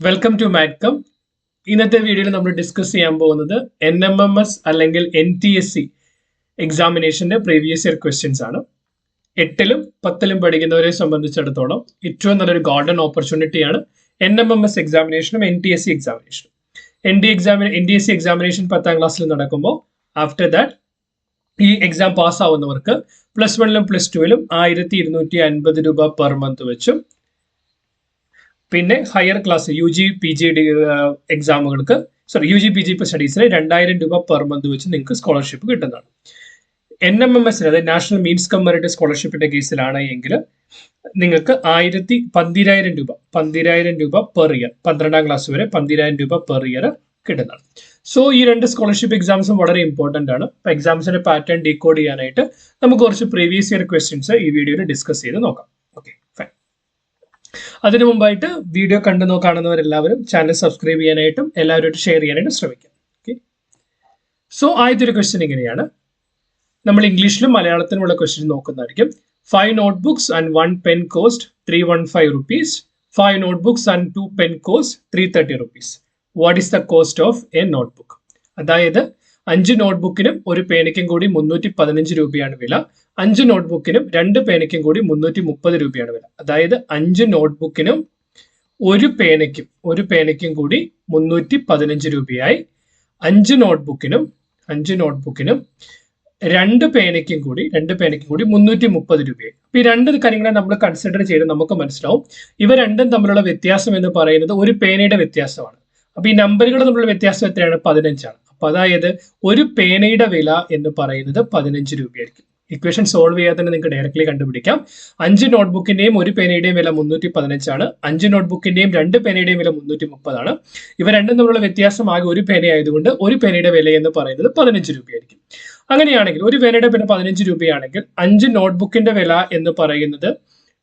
Welcome to മാറ്റ്കം. ഇന്നത്തെ വീഡിയോയിൽ നമ്മൾ ഡിസ്കസ് ചെയ്യാൻ പോകുന്നത് NMMS അല്ലെങ്കിൽ NTSC എക്സാമിനേഷന്റെ പ്രീവിയസ് ഇയർ ക്വസ്റ്റ്യൻസ് ആണ്. 8ലും 10ലും പഠിക്കുന്നവരെ സംബന്ധിച്ചിടത്തോളം ഏറ്റവും നല്ലൊരു ഗോൾഡൻ ഓപ്പർച്യൂണിറ്റിയാണ് NMMS എക്സാമിനേഷനും NTSC എക്സാമിനേഷനും. NTSC എക്സാമിനേഷൻ 10ാം ക്ലാസ്സിൽ നടക്കുമ്പോൾ ആഫ്റ്റർ ദാറ്റ് ഈ എക്സാം പാസ്സാവുന്നവർക്ക് +1ലും +2ലും 1250 രൂപ പെർ മന്ത് വെച്ചും, പിന്നെ ഹയർ ക്ലാസ് UG PG എക്സാമുകൾക്ക് UG PG സ്റ്റഡീസിന് 2000 രൂപ പെർ മന്ത് വെച്ച് നിങ്ങൾക്ക് സ്കോളർഷിപ്പ് കിട്ടുന്നതാണ്. NMMS അതായത് നാഷണൽ മീൻസ് കം മെറിറ്റ് സ്കോളർഷിപ്പിന്റെ കേസിലാണ് എങ്കിൽ നിങ്ങൾക്ക് 12,000 രൂപ പെർ ഇയർ, 12ാം ക്ലാസ് വരെ 12,000 രൂപ പെർ ഇയർ കിട്ടുന്നതാണ്. സോ ഈ രണ്ട് സ്കോളർഷിപ്പ് എക്സാംസും വളരെ ഇമ്പോർട്ടന്റ് ആണ്. അപ്പൊ എക്സാംസിന്റെ പാറ്റേൺ ഡീകോഡ് ചെയ്യാനായിട്ട് നമുക്ക് കുറച്ച് പ്രീവിയസ് ഇയർ ക്വസ്റ്റ്യൻസ് ഈ വീഡിയോയിൽ ഡിസ്കസ് ചെയ്ത് നോക്കാം. Okay, fine. അതിനു മുമ്പായിട്ട് വീഡിയോ കാണുന്നവരെല്ലാവരും ചാനൽ സബ്സ്ക്രൈബ് ചെയ്യാനായിട്ടും എല്ലാവരുമായിട്ട് ഷെയർ ചെയ്യാനായിട്ടും ശ്രമിക്കാം. ഓക്കെ, സോ ആദ്യത്തെ ഒരു ക്വസ്റ്റ്യൻ ഇങ്ങനെയാണ്. നമ്മൾ ഇംഗ്ലീഷിലും മലയാളത്തിലുമുള്ള question നോക്കുന്നതായിരിക്കും. 5 notebooks and 1 pen cost 315 rupees. 5 notebooks and 2 pen cost 330 rupees. What is the cost of a notebook? അതായത് 5 നോട്ട്ബുക്കിനും ഒരു പേനയ്ക്കും കൂടി 315 രൂപയാണ് വില. 5 നോട്ട്ബുക്കിനും 2 പേനയ്ക്കും കൂടി 330 രൂപയാണ് വില. അതായത് 5 നോട്ട്ബുക്കിനും ഒരു പേനയ്ക്കും കൂടി 315 രൂപയായി. 5 നോട്ട്ബുക്കിനും 2 പേനയ്ക്കും കൂടി 330 രൂപയായി. അപ്പൊ ഈ രണ്ട് കാര്യങ്ങളെ നമ്മൾ കൺസിഡർ ചെയ്ത് നമുക്ക് മനസ്സിലാവും ഇവ രണ്ടും തമ്മിലുള്ള വ്യത്യാസം എന്ന് പറയുന്നത് ഒരു പേനയുടെ വ്യത്യാസമാണ്. അപ്പൊ ഈ നമ്പറുകൾ തമ്മിലുള്ള വ്യത്യാസം എത്രയാണ്? 15 ആണ്. അപ്പൊ അതായത് ഒരു പേനയുടെ വില എന്ന് പറയുന്നത് 15 രൂപയായിരിക്കും. ഇക്വേഷൻ സോൾവ് ചെയ്യാതെ തന്നെ നിങ്ങൾക്ക് ഡയറക്ട്ലി കണ്ടുപിടിക്കാം. 5 നോട്ട്ബുക്കിന്റെയും ഒരു പേനയുടെയും വില 315 ആണ്. 5 നോട്ട്ബുക്കിന്റെയും 2 പേനയുടെയും വില 330 ആണ്. ഇവ രണ്ടും തമ്മിലുള്ള വ്യത്യാസം ആകെ ഒരു പേന ആയതുകൊണ്ട് ഒരു പേനയുടെ വില എന്ന് പറയുന്നത് 15 രൂപയായിരിക്കും. അങ്ങനെയാണെങ്കിൽ ഒരു പേനയുടെ വില 15 രൂപയാണെങ്കിൽ 5 നോട്ട്ബുക്കിന്റെ വില എന്ന് പറയുന്നത്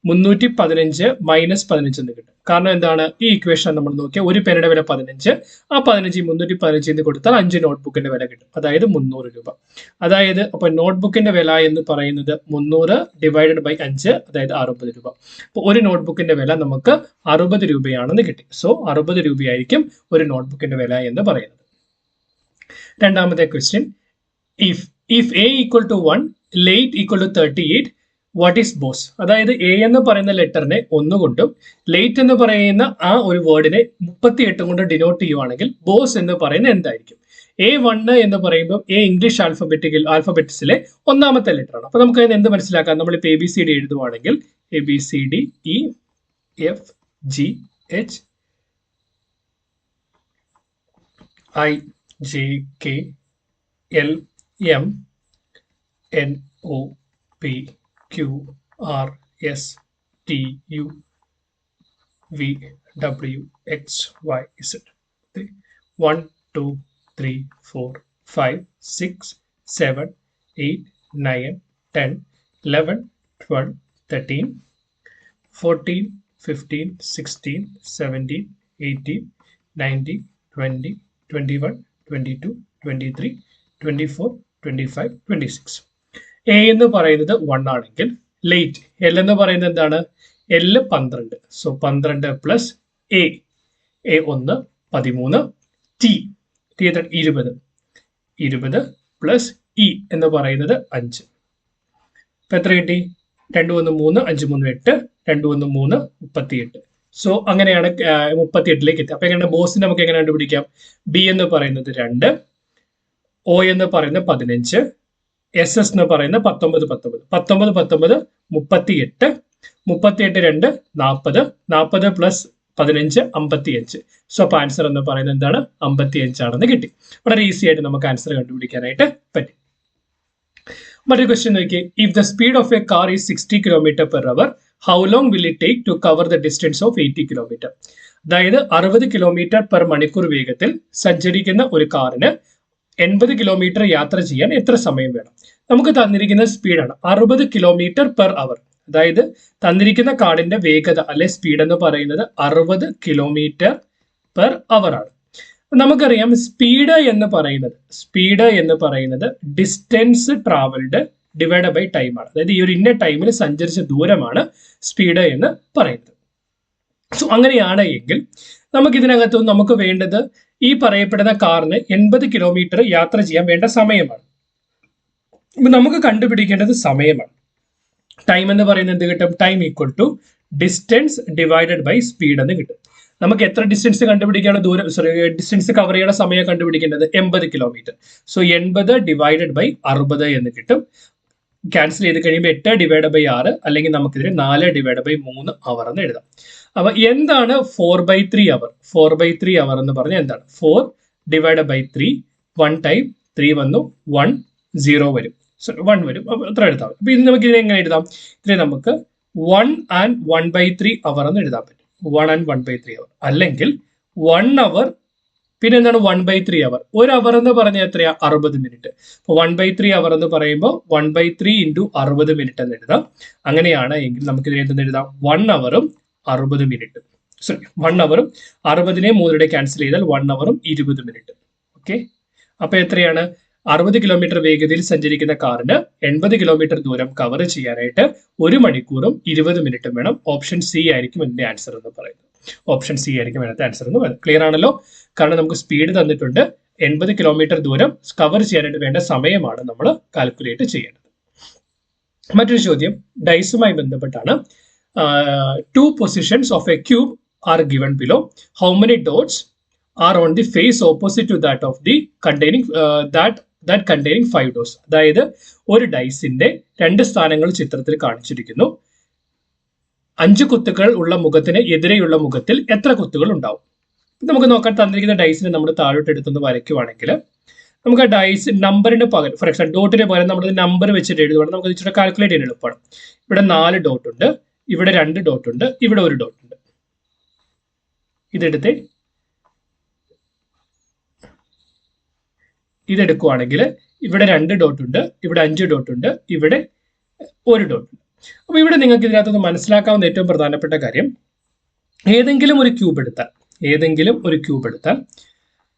315 മൈനസ് 15 എന്ന് കിട്ടും. കാരണം എന്താണ്? ഈ ഇക്വേഷൻ നമ്മൾ നോക്കിയാൽ ഒരു പേനയുടെ വില 15, ആ 15 315 എന്ന് കൊടുത്താൽ 5 നോട്ട്ബുക്കിന്റെ വില കിട്ടും, അതായത് 300 രൂപ. അതായത് അപ്പൊ നോട്ട്ബുക്കിന്റെ വില എന്ന് പറയുന്നത് 300 ഡിവൈഡഡ് ബൈ 5, അതായത് 60 രൂപ. അപ്പൊ ഒരു നോട്ട്ബുക്കിന്റെ വില നമുക്ക് 60 രൂപയാണെന്ന് കിട്ടി. സോ 60 രൂപയായിരിക്കും ഒരു നോട്ട്ബുക്കിന്റെ വില എന്ന് പറയുന്നത്. രണ്ടാമത്തെ question, if A equal to 1, late equal to 38, what is boss? അതായത് എ എന്ന് പറയുന്ന ലെറ്ററിനെ 1 കൊണ്ടും ലേറ്റ് എന്ന് പറയുന്ന ആ ഒരു വേർഡിനെ 38 കൊണ്ട് ഡിനോട്ട് ചെയ്യുവാണെങ്കിൽ ബോസ് എന്ന് പറയുന്നത് എന്തായിരിക്കും? A1 എന്ന് പറയുമ്പോൾ എ ഇംഗ്ലീഷ് ആൽഫബറ്റിസിലെ ഒന്നാമത്തെ ലെറ്റർ ആണ്. അപ്പൊ നമുക്ക് എന്ത് മനസ്സിലാക്കാം? നമ്മളിപ്പോൾ ABCD എഴുതുവാണെങ്കിൽ ABCDEFGHILMNOPQRSTUVWXYZ. 1 2 3 4 5 6 7 8 9 10 11 12 13 14 15 16 17 18 19 20 21 22 23 24 25 26. എ എന്ന് പറയുന്നത് 1 ആണെങ്കിൽ ലേറ്റ് എൽ എന്ന് പറയുന്നത് എന്താണ്? L 12. So 12 plus A 1 13, T 20 plus E എന്ന് പറയുന്നത് 5. ഇപ്പൊ എത്ര കിട്ടി? 2 1 3 5 3 8, 2 1 3 38. സോ അങ്ങനെയാണ് 38ലേക്ക് എത്തി. അപ്പൊ എങ്ങനെ ബോസിന് നമുക്ക് എങ്ങനെ കണ്ടുപിടിക്കാം? ബി എന്ന് പറയുന്നത് 2, ഒ എന്ന് പറയുന്നത് 15, SS എന്ന് പറയുന്നത് 19 38, 2 40 പ്ലസ് 15 55. സോ അപ്പൊ ആൻസർ എന്ന് പറയുന്നത് എന്താണ്? 55 ആണെന്ന് കിട്ടി. വളരെ ഈസി ആയിട്ട് നമുക്ക് ആൻസർ കണ്ടുപിടിക്കാനായിട്ട് പറ്റും. മറ്റൊരു ക്വസ്റ്റ്യൻ നോക്കിയേ. If the speed of a car is 60 km/h, how long will it take to cover the distance of 80 km? അതായത് 60 km/മണിക്കൂർ വേഗത്തിൽ സഞ്ചരിക്കുന്ന ഒരു കാറിന് 80 കിലോമീറ്റർ യാത്ര ചെയ്യാൻ എത്ര സമയം വേണം? നമുക്ക് തന്നിരിക്കുന്ന സ്പീഡാണ് 60 km/h. അതായത് തന്നിരിക്കുന്ന കാറിന്റെ വേഗത അല്ലെ സ്പീഡ് എന്ന് പറയുന്നത് 60 km/h ആണ്. നമുക്കറിയാം സ്പീഡ് എന്ന് പറയുന്നത് distance travelled divide by time ആണ്. അതായത് ഈ ഒരു ഇന്ന ടൈമിൽ സഞ്ചരിച്ച ദൂരമാണ് സ്പീഡ് എന്ന് പറയുന്നത്. സോ അങ്ങനെയാണ് എങ്കിൽ നമുക്ക് ഇതിനകത്ത് നമുക്ക് വേണ്ടത് ഈ പറയപ്പെടുന്ന കാറിന് 80 കിലോമീറ്റർ യാത്ര ചെയ്യാൻ വേണ്ട സമയമാണ്. നമുക്ക് കണ്ടുപിടിക്കേണ്ടത് സമയമാണ്. ടൈം എന്ന് പറയുന്നത് എന്ത് കിട്ടും? Time equal to distance divided by speed എന്ന് കിട്ടും. നമുക്ക് എത്ര ഡിസ്റ്റൻസ് കണ്ടുപിടിക്കാനുള്ള ദൂരം, ഡിസ്റ്റൻസ് കവർ ചെയ്യുന്ന സമയം കണ്ടുപിടിക്കേണ്ടത് 80 കിലോമീറ്റർ. സോ 80 ഡിവൈഡഡ് ബൈ 60 എന്ന് കിട്ടും. ക്യാൻസൽ ചെയ്ത് കഴിയുമ്പോൾ 8 ഡിവൈഡ് ബൈ 6 അല്ലെങ്കിൽ നമുക്കിതിന് 4 ഡിവൈഡ് ബൈ 3 അവർ എന്ന് എഴുതാം. അപ്പൊ എന്താണ് 4/3 അവർ? 4/3 അവർ എന്ന് പറഞ്ഞാൽ എന്താണ്? 4 ഡിവൈഡ് ബൈ 3, 1 ടൈം 3 വന്നു, 1 0 വരും, 1 വരും, അത്ര എഴുതാം. അപ്പൊ ഇത് നമുക്ക് ഇതിനെ എങ്ങനെ എഴുതാം? ഇതിനെ നമുക്ക് 1 and 1/3 അവർ എന്ന് എഴുതാൻ പറ്റും. 1 and 1/3 അവർ, അല്ലെങ്കിൽ 1 അവർ പിന്നെ എന്താണ് 1/3 അവർ. ഒരു അവർ എന്ന് പറഞ്ഞാൽ എത്രയാ? 60 മിനിറ്റ്. അപ്പൊ 1/3 അവർ എന്ന് പറയുമ്പോൾ 1/3 ഇൻറ്റു 60 മിനിറ്റ് എന്ന് എഴുതാം. അങ്ങനെയാണ് എങ്കിൽ നമുക്ക് ഇതിനെ എന്തെന്ന് എഴുതാം? 1 അവറും 60 മിനിറ്റ്. സോറി, 1 അവറും 60നെ 3 ക്യാൻസൽ ചെയ്താൽ 1 അവറും 20 മിനിറ്റ്. ഓക്കെ, അപ്പൊ എത്രയാണ്? 60 കിലോമീറ്റർ വേഗതയിൽ സഞ്ചരിക്കുന്ന കാറിന് 80 കിലോമീറ്റർ ദൂരം കവർ ചെയ്യാനായിട്ട് 1 മണിക്കൂറും 20 മിനിറ്റും വേണം. ഓപ്ഷൻ സി ആയിരിക്കും ഇതിന്റെ ആൻസർ എന്ന് പറയുന്നത്. ഓപ്ഷൻ സി ആയിരിക്കും ഇതിനകത്തെ ആൻസർ എന്ന് പറയുന്നത്. ക്ലിയർ ആണല്ലോ? കാരണം നമുക്ക് സ്പീഡ് തന്നിട്ടുണ്ട്, 80 കിലോമീറ്റർ ദൂരം കവർ ചെയ്യാനായിട്ട് വേണ്ട സമയമാണ് നമ്മൾ കാൽക്കുലേറ്റ് ചെയ്യേണ്ടത്. മറ്റൊരു ചോദ്യം ഡൈസുമായി ബന്ധപ്പെട്ടാണ്. 2 positions of a cube are given below. How many dots are on the face opposite to that of the containing that containing 5 dots. അതായത് ഒരു ഡൈസിന്റെ 2 സ്ഥാനങ്ങൾ ചിത്രത്തിൽ കാണിച്ചിരിക്കുന്നു. 5 കുത്തുകൾ ഉള്ള മുഖത്തിന് എതിരെയുള്ള മുഖത്തിൽ എത്ര കുത്തുകൾ ഉണ്ടാവും? നമുക്ക് നോക്കാൻ തന്നിരിക്കുന്ന ഡൈസിനെ നമ്മൾ താഴോട്ട് എടുത്തൊന്ന് വരയ്ക്കുവാണെങ്കിൽ നമുക്ക് ആ ഡൈസ് നമ്പറിന് പകരം, ഫോർ എക്സാമ്പിൾ ഡോട്ടിന് പകരം നമ്മൾ നമ്പർ വെച്ചിട്ട് എഴുതുവാണെങ്കിൽ നമുക്ക് ഇച്ചിരി കാൽക്കുലേറ്റ് ചെയ്യാൻ എളുപ്പമാണ്. ഇവിടെ 4 ഡോട്ട് ഉണ്ട്, ഇവിടെ 2 ഡോട്ട് ഉണ്ട്, ഇവിടെ 1 ഡോട്ട് ഉണ്ട്. ഇതെടുക്കുവാണെങ്കിൽ ഇവിടെ 2 ഡോട്ട് ഉണ്ട്, ഇവിടെ 5 ഡോട്ട് ഉണ്ട്, ഇവിടെ 1 ഡോട്ട് ഉണ്ട്. അപ്പൊ ഇവിടെ നിങ്ങൾക്ക് ഇതിനകത്ത് മനസ്സിലാക്കാവുന്ന ഏറ്റവും പ്രധാനപ്പെട്ട കാര്യം, ഏതെങ്കിലും ഒരു ക്യൂബ് എടുത്താൽ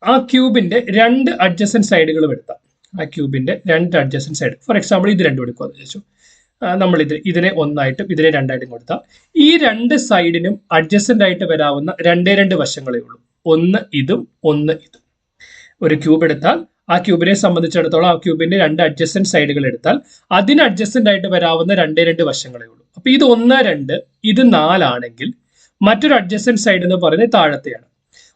ആ ക്യൂബിന്റെ 2 അഡ്ജസന്റ് സൈഡുകളും എടുത്താൽ, ആ ക്യൂബിന്റെ 2 അഡ്ജസന്റ് സൈഡ്, ഫോർ എക്സാമ്പിൾ ഇത് 2 എടുക്കുക എന്ന് വെച്ചു. നമ്മൾ ഇതിനെ 1 ആയിട്ടും ഇതിനെ 2 ആയിട്ടും കൊടുത്താൽ ഈ 2 സൈഡിനും അഡ്ജസന്റ് ആയിട്ട് വരാവുന്ന 2 വശങ്ങളേ ഉള്ളൂ. ഒന്ന് ഇതും ഒന്ന് ഇതും. ഒരു ക്യൂബ് എടുത്താൽ ആ ക്യൂബിനെ സംബന്ധിച്ചിടത്തോളം ആ ക്യൂബിന്റെ 2 അഡ്ജസന്റ് സൈഡുകൾ എടുത്താൽ അതിന് അഡ്ജസന്റ് ആയിട്ട് വരാവുന്ന 2 വശങ്ങളേ ഉള്ളൂ. അപ്പൊ ഇത് 1, 2, ഇത് 4 ആണെങ്കിൽ മറ്റൊരു അഡ്ജസന്റ് സൈഡ് എന്ന് പറയുന്നത് താഴത്തെയാണ്.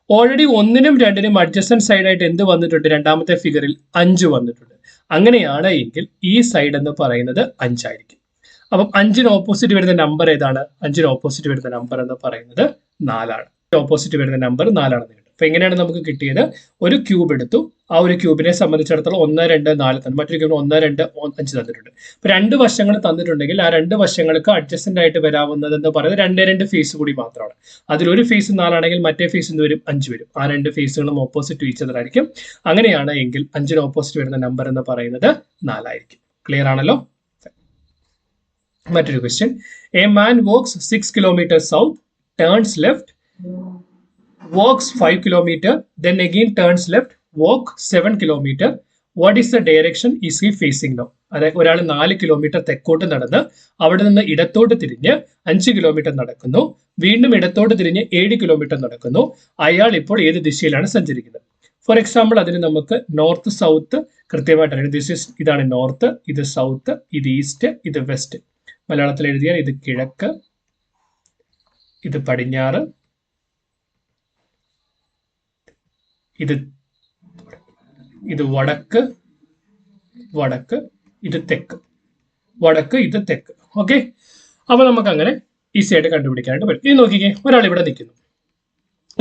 ഓൾറെഡി 1നും 2നും അഡ്ജസന്റ് സൈഡ് ആയിട്ട് എന്ത് വന്നിട്ടുണ്ട്? രണ്ടാമത്തെ ഫിഗറിൽ 5 വന്നിട്ടുണ്ട്. അങ്ങനെയാണ് എങ്കിൽ ഈ സൈഡ് എന്ന് പറയുന്നത് 5 ആയിരിക്കും. അപ്പം 5ന് ഓപ്പോസിറ്റ് വരുന്ന നമ്പർ ഏതാണ്? 5ന് ഓപ്പോസിറ്റ് വരുന്ന നമ്പർ എന്ന് പറയുന്നത് 4 ആണ്. ഓപ്പോസിറ്റ് വരുന്ന നമ്പർ 4 ആണെന്ന് കിട്ടും. അപ്പൊ എങ്ങനെയാണ് നമുക്ക് കിട്ടിയത്? ഒരു ക്യൂബ് എടുത്തു, ആ ഒരു ക്യൂബിനെ സംബന്ധിച്ചിടത്തോളം 1, 2, 4 തന്നെ, മറ്റൊരു ക്യൂബിന് 1, 2, 5 തന്നിട്ടുണ്ട്. അപ്പൊ 2 വശങ്ങൾ തന്നിട്ടുണ്ടെങ്കിൽ ആ 2 വശങ്ങൾക്ക് അഡ്ജസ്റ്റന്റ് ആയിട്ട് വരാവുന്നത് എന്ന് പറയുന്നത് 2 ഫേസ് കൂടി മാത്രമാണ്. അതിലൊരു ഫേസ് 4 ആണെങ്കിൽ മറ്റേ ഫേസ് എന്ത് വരും? 5 വരും. ആ 2 ഫേസുകളും ഓപ്പോസിറ്റ് ഈച്ച് അതർ ആയിരിക്കും. അങ്ങനെയാണ് എങ്കിൽ 5ന് ഓപ്പോസിറ്റ് വരുന്ന നമ്പർ എന്ന് പറയുന്നത് 4 ആയിരിക്കും. ക്ലിയർ ആണല്ലോ? മറ്റൊരു question. A man walks 6 kilometre south, turns left, walks 5 kilometer, then again turns left, walk 7 kilometer. What is the direction is he facing now? അതായത് ഒരാൾ 4 കിലോമീറ്റർ തെക്കോട്ട് നടന്ന് അവിടെ നിന്ന് ഇടത്തോട്ട് തിരിഞ്ഞ് 5 കിലോമീറ്റർ നടക്കുന്നു, വീണ്ടും ഇടത്തോട്ട് തിരിഞ്ഞ് 7 കിലോമീറ്റർ നടക്കുന്നു. അയാൾ ഇപ്പോൾ ഏത് ദിശയിലാണ് സഞ്ചരിക്കുന്നത്? ഫോർ എക്സാമ്പിൾ അതിന് നമുക്ക് നോർത്ത് സൗത്ത് കൃത്യമായിട്ട് അറിയാം. ഇതാണ് നോർത്ത്, ഇത് സൗത്ത്, ഇത് ഈസ്റ്റ്, ഇത് വെസ്റ്റ്. മലയാളത്തിൽ എഴുതിയാൽ ഇത് കിഴക്ക്, ഇത് പടിഞ്ഞാറ്, ഇത് വടക്ക്, ഇത് തെക്ക്, വടക്ക്, ഇത് തെക്ക്. ഓക്കെ, അപ്പൊ നമുക്ക് അങ്ങനെ ഈസി ആയിട്ട് കണ്ടുപിടിക്കാനായിട്ട് പറ്റും. ഇത് നോക്കിക്കേ, ഒരാൾ ഇവിടെ നിൽക്കുന്നു.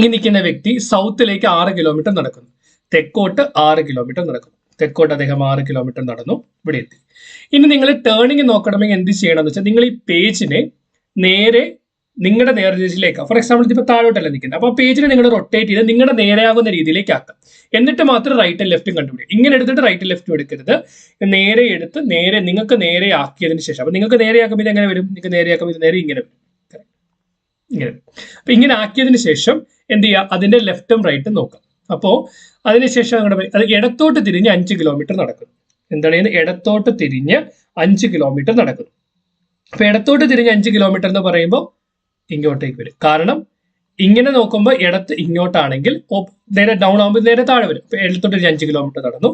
ഈ നിൽക്കുന്ന വ്യക്തി സൗത്തിലേക്ക് 6 കിലോമീറ്റർ നടക്കുന്നു, തെക്കോട്ട് 6 കിലോമീറ്റർ നടക്കുന്നു. തെക്കോട്ട് അദ്ദേഹം 6 കിലോമീറ്റർ നടന്നു, ഇവിടെ എത്തി. ഇനി നിങ്ങൾ ടേണിങ് നോക്കണമെങ്കിൽ എന്ത് ചെയ്യണം എന്ന് വെച്ചാൽ, നിങ്ങൾ ഈ പേജിനെ നേരെ നിങ്ങളുടെ നേർദിശയിലേക്ക്, ഫോർ എക്സാമ്പിൾ ഇതിപ്പോൾ താഴോട്ടല്ല നിൽക്കുന്നത്, അപ്പോൾ ആ പേജിനെ നിങ്ങൾ റൊട്ടേറ്റ് ചെയ്ത് നിങ്ങളുടെ നേരെയാകുന്ന രീതിയിലേക്ക് ആക്കാം. എന്നിട്ട് മാത്രം റൈറ്റും ലെഫ്റ്റും കണ്ടുപിടിക്കും. ഇങ്ങനെ എടുത്തിട്ട് റൈറ്റും ലെഫ്റ്റും എടുക്കരുത്. നേരെ എടുത്ത് നിങ്ങൾക്ക് നേരെ ആക്കിയതിന് ശേഷം, അപ്പൊ നിങ്ങൾക്ക് നേരെയാക്കുമ്പോൾ ഇത് എങ്ങനെ വരും? നിങ്ങൾക്ക് നേരെയാക്കുമ്പോൾ ഇത് നേരെ ഇങ്ങനെ വരും, ഇങ്ങനെ. അപ്പൊ ഇങ്ങനെ ആക്കിയതിന് ശേഷം എന്ത് ചെയ്യുക? അതിന്റെ ലെഫ്റ്റും റൈറ്റും നോക്കാം. അപ്പോൾ അതിനുശേഷം അത് ഇടത്തോട്ട് തിരിഞ്ഞ് 5 കിലോമീറ്റർ നടക്കുന്നു. എന്താണ്? ഇടത്തോട്ട് തിരിഞ്ഞ് 5 കിലോമീറ്റർ നടക്കുന്നു. അപ്പൊ ഇടത്തോട്ട് തിരിഞ്ഞ് 5 കിലോമീറ്റർ എന്ന് പറയുമ്പോൾ ഇങ്ങോട്ടേക്ക് വരും. കാരണം ഇങ്ങനെ നോക്കുമ്പോൾ ഇടത്ത് ഇങ്ങോട്ടാണെങ്കിൽ നേരെ ഡൗൺ ആകുമ്പോൾ നേരെ താഴെ വരും. ഇപ്പൊ ഇടത്തോട്ട് 5 കിലോമീറ്റർ നടന്നു.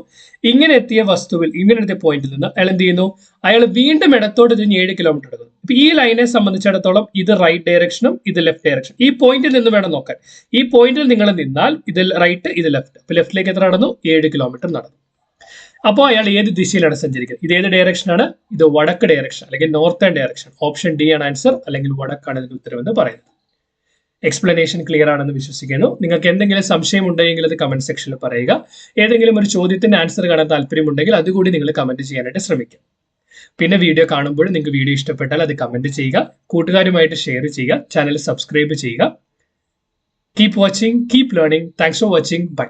ഇങ്ങനെ എത്തിയ വസ്തുവിൽ, ഇങ്ങനെ എത്തിയ പോയിന്റിൽ നിന്ന് അയാൾ എന്ത് ചെയ്യുന്നു? അയാൾ വീണ്ടും ഇടത്തോട്ട് തിരിഞ്ഞ് 7 കിലോമീറ്റർ എടുക്കുന്നു. ഇപ്പൊ ഈ ലൈനെ സംബന്ധിച്ചിടത്തോളം ഇത് റൈറ്റ് ഡയറക്ഷനും ഇത് ലെഫ്റ്റ് ഡയറക്ഷൻ. ഈ പോയിന്റിൽ നിന്ന് വേണം നോക്കാൻ. ഈ പോയിന്റിൽ നിങ്ങൾ നിന്നാൽ ഇത് റൈറ്റ്, ഇത് ലെഫ്റ്റ്. അപ്പൊ ലെഫ്റ്റിലേക്ക് എത്ര നടന്നു? 7 കിലോമീറ്റർ നടന്നു. അപ്പോൾ അയാൾ ഏത് ദിശയിലാണ് സഞ്ചരിക്കുന്നത്? ഇത് ഏത് ഡയറക്ഷനാണ്? ഇത് വടക്ക് ഡയറക്ഷൻ അല്ലെങ്കിൽ നോർത്തേൺ ഡയറക്ഷൻ. ഓപ്ഷൻ ഡി ആണ് ആൻസർ, അല്ലെങ്കിൽ വടക്കാണ് ഇതിന്റെ ഉത്തരവെന്ന് പറയുന്നത്. എക്സ്പ്ലനേഷൻ ക്ലിയർ ആണെന്ന് വിശ്വസിക്കുന്നു. നിങ്ങൾക്ക് എന്തെങ്കിലും സംശയം ഉണ്ടെങ്കിൽ അത് കമന്റ് സെക്ഷനിൽ പറയുക. ഏതെങ്കിലും ഒരു ചോദ്യത്തിന്റെ ആൻസർ കാണാൻ താല്പര്യമുണ്ടെങ്കിൽ അതുകൂടി നിങ്ങൾ കമന്റ് ചെയ്യാനായിട്ട് ശ്രമിക്കുക. പിന്നെ വീഡിയോ കാണുമ്പോൾ നിങ്ങൾക്ക് വീഡിയോ ഇഷ്ടപ്പെട്ടാൽ അത് കമന്റ് ചെയ്യുക, കൂട്ടുകാരുമായിട്ട് ഷെയർ ചെയ്യുക, ചാനൽ സബ്സ്ക്രൈബ് ചെയ്യുക. Keep watching, keep learning. Thanks for watching. By.